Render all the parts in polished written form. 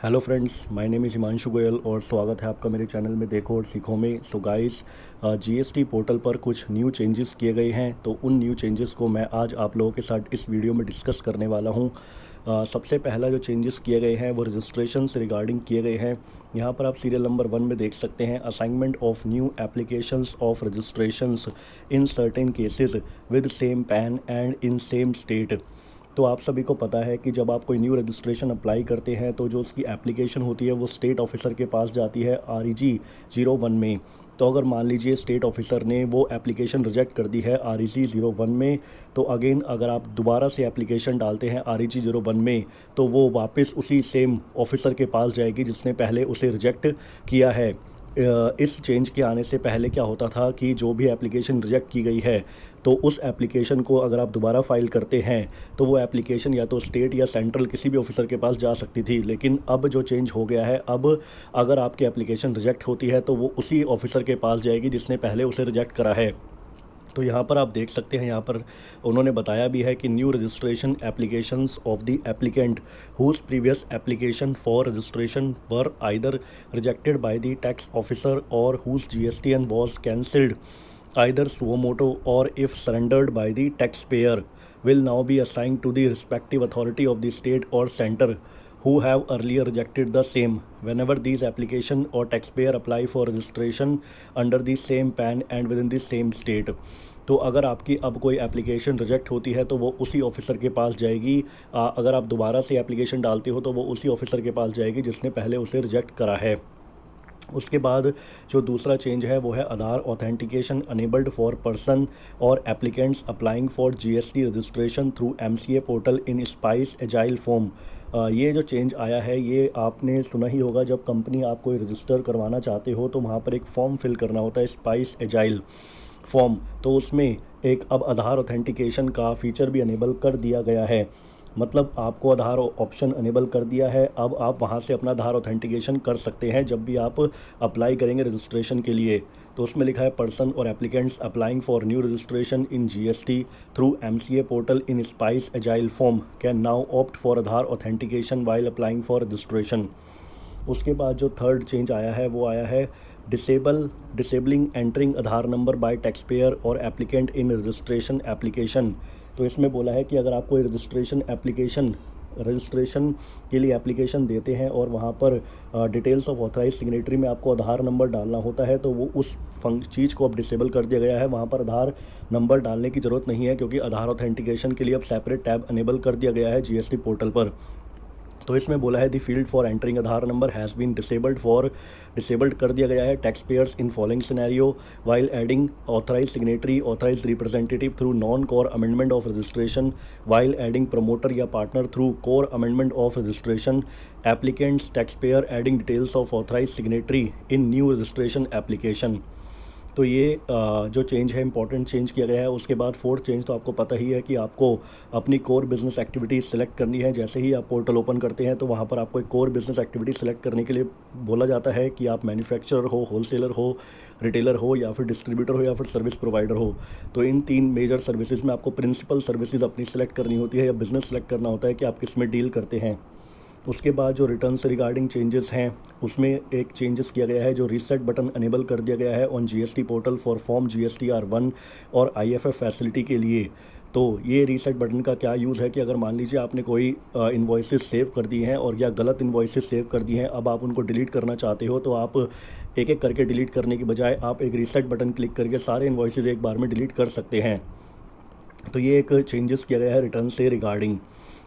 Hello friends, my name is Himanshu Goyal और स्वागत है आपका मेरे चैनल में देखो और सीखो में। सो गाइस, जीएसटी पोर्टल पर कुछ न्यू चेंजेस किए गए हैं, तो उन न्यू चेंजेस को मैं आज आप लोगों के साथ इस वीडियो में डिस्कस करने वाला हूं। सबसे पहला जो चेंजेस किए गए हैं वो रजिस्ट्रेशन से रिगार्डिंग किए गए हैं। यहाँ पर आप सीरियल नंबर 1 में देख सकते हैं, assignment of new applications of registrations in certain cases with same pan and in same state. तो आप सभी को पता है कि जब आप कोई न्यू रजिस्ट्रेशन अप्लाई करते हैं तो जो उसकी एप्लीकेशन होती है वो स्टेट ऑफिसर के पास जाती है REG 01 में। तो अगर मान लीजिए स्टेट ऑफिसर ने वो एप्लीकेशन रिजेक्ट कर दी है REG 01 में, तो अगेन अगर आप दोबारा से एप्लीकेशन डालते हैं REG 01 में तो वो वापस उसी सेम ऑफिसर के पास जाएगी जिसने पहले उसे रिजेक्ट किया है। इस चेंज के आने से पहले क्या होता था कि जो भी एप्लीकेशन रिजेक्ट की गई है तो उस एप्लीकेशन को अगर आप दोबारा फाइल करते हैं तो वो एप्लीकेशन या तो स्टेट या सेंट्रल किसी भी ऑफिसर के पास जा सकती थी। लेकिन अब जो चेंज हो गया है, अब अगर आपकी एप्लीकेशन रिजेक्ट होती है तो वो उसी ऑफिसर के पास जाएगी जिसने पहले उसे रिजेक्ट करा है। तो यहाँ पर आप देख सकते हैं, यहाँ पर उन्होंने बताया भी है कि new registration applications of the applicant whose previous application for registration were either rejected by the tax officer और whose GSTN was cancelled either suo motu or if surrendered by the taxpayer will now be assigned to the respective authority of the state or center who have earlier rejected the same whenever these application or taxpayer apply for registration under the same PAN and within the same state। तो अगर आपकी अब कोई application reject होती है तो वो उसी ऑफिसर के पास जाएगी। अगर आप दोबारा से एप्लीकेशन डालते हो तो वो उसी ऑफिसर के पास जाएगी जिसने पहले उसे रिजेक्ट करा है। उसके बाद जो दूसरा चेंज है वो है आधार ऑथेंटिकेशन अनेबल्ड फॉर पर्सन और applicants applying for GST registration through MCA portal in spice agile form. ये जो चेंज आया है ये आपने सुना ही होगा, जब कंपनी आप कोई रजिस्टर करवाना चाहते हो तो वहाँ पर एक फॉर्म फिल करना होता है, स्पाइस एजाइल फॉर्म। तो उसमें एक अब आधार ऑथेंटिकेशन का फीचर भी अनेबल कर दिया गया है। मतलब आपको आधार ऑप्शन अनेबल कर दिया है, अब आप वहां से अपना आधार ऑथेंटिकेशन कर सकते हैं जब भी आप अप्लाई करेंगे रजिस्ट्रेशन के लिए। तो उसमें लिखा है पर्सन और applicants applying for new registration in GST through MCA portal in spice agile form can now opt for Aadhaar authentication while applying for registration. उसके बाद जो थर्ड चेंज आया है वो आया है disabling entering Aadhaar number by taxpayer और applicant इन registration application. तो इसमें बोला है कि अगर आप कोई रजिस्ट्रेशन के लिए एप्लीकेशन देते हैं और वहाँ पर डिटेल्स ऑफ ऑथराइज सिग्नेटरी में आपको आधार नंबर डालना होता है तो वो उस चीज़ को अब डिसेबल कर दिया गया है। वहाँ पर आधार नंबर डालने की ज़रूरत नहीं है क्योंकि आधार ऑथेंटिकेशन के लिए अब सेपरेट टैब अनेबल कर दिया गया है GST पोर्टल पर। तो इसमें बोला है the field for entering Aadhaar number has been disabled कर दिया गया है taxpayers in following scenario while adding authorise signatory authorise representative through non core amendment of registration while adding promoter या partner through core amendment of registration applicants taxpayer adding details of authorise signatory in new registration application. तो ये जो change है important change किया गया है। उसके बाद फोर्थ चेंज तो आपको पता ही है कि आपको अपनी कोर बिज़नेस एक्टिविटी सेलेक्ट करनी है। जैसे ही आप पोर्टल ओपन करते हैं तो वहाँ पर आपको एक कोर बिज़नेस एक्टिविटी सेलेक्ट करने के लिए बोला जाता है कि आप मैन्युफैक्चरर हो, होलसेलर हो, रिटेलर हो या फिर डिस्ट्रीब्यूटर हो या फिर सर्विस प्रोवाइडर हो। तो इन 3 मेजर सर्विसेज में आपको प्रिंसिपल सर्विसेज अपनी सेलेक्ट करनी होती है या बिज़नेस सेलेक्ट करना होता है कि आप किस में डील करते हैं। उसके बाद जो रिटर्न से रिगार्डिंग चेंजेस हैं उसमें एक चेंजेस किया गया है, जो रीसेट बटन अनेबल कर दिया गया है on GST portal for form GSTR1 और IFF फैसिलिटी के लिए। तो ये रीसेट बटन का क्या यूज़ है कि अगर मान लीजिए आपने कोई इन्वॉइसेस सेव कर दिए हैं और या गलत इन्वॉइसेस सेव कर दिए हैं, अब आप उनको डिलीट करना चाहते हो तो आप एक एक करके डिलीट करने की बजाय आप एक रीसेट बटन क्लिक करके सारे इन्वॉइसेस एक बार में डिलीट कर सकते हैं। तो ये एक चेंजेस किया गया है रिटर्न से रिगार्डिंग।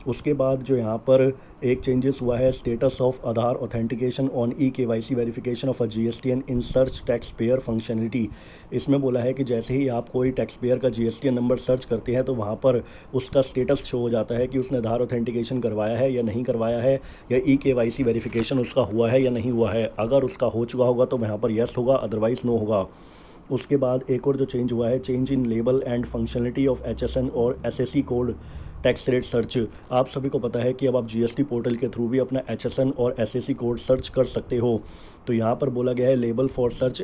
उसके बाद जो यहाँ पर एक चेंजेस हुआ है, status of Aadhaar authentication on eKYC verification of a GSTN in search tax payer functionality. इसमें बोला है कि जैसे ही आप कोई टैक्स पेयर का GSTN नंबर सर्च करते हैं तो वहाँ पर उसका स्टेटस शो हो जाता है कि उसने आधार ऑथेंटिकेशन करवाया है या नहीं करवाया है, या eKYC वेरिफिकेशन उसका हुआ है या नहीं हुआ है। अगर उसका हो चुका होगा तो वहाँ पर येस होगा, अदरवाइज़ नो होगा। उसके बाद एक और जो चेंज हुआ है, change in label and functionality of HSN और SAC code tax rate search. आप सभी को पता है कि अब आप जीएसटी पोर्टल के थ्रू भी अपना HSN और SAC कोड सर्च कर सकते हो। तो यहाँ पर बोला गया है लेबल फॉर सर्च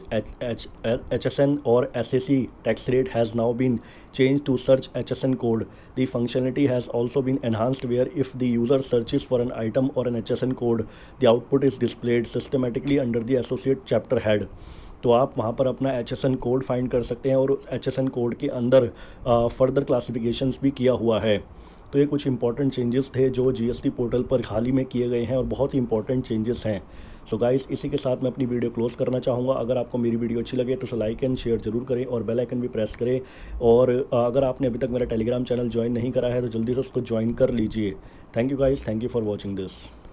HSN और SAC tax rate has now been changed to search HSN code. The functionality has also been enhanced where if the user searches for an item or an HSN code, the output is displayed systematically under the associate chapter head. तो आप वहाँ पर अपना HSN code find कर सकते हैं और HSN code के अंदर फर्दर क्लासिफिकेशंस भी किया हुआ है। तो ये कुछ इंपॉर्टेंट चेंजेस थे जो जीएसटी पोर्टल पर हाल ही में किए गए हैं और बहुत ही इंपॉर्टेंट चेंजेस हैं। सो गाइस, इसी के साथ मैं अपनी वीडियो क्लोज करना चाहूँगा। अगर आपको मेरी वीडियो अच्छी लगे तो लाइक एंड शेयर जरूर करें और बेल आइकन भी प्रेस करें। और अगर आपने अभी तक मेरा टेलीग्राम चैनल ज्वाइन नहीं करा है तो जल्दी से उसको ज्वाइन कर लीजिए। Thank you guys, thank you for watching this.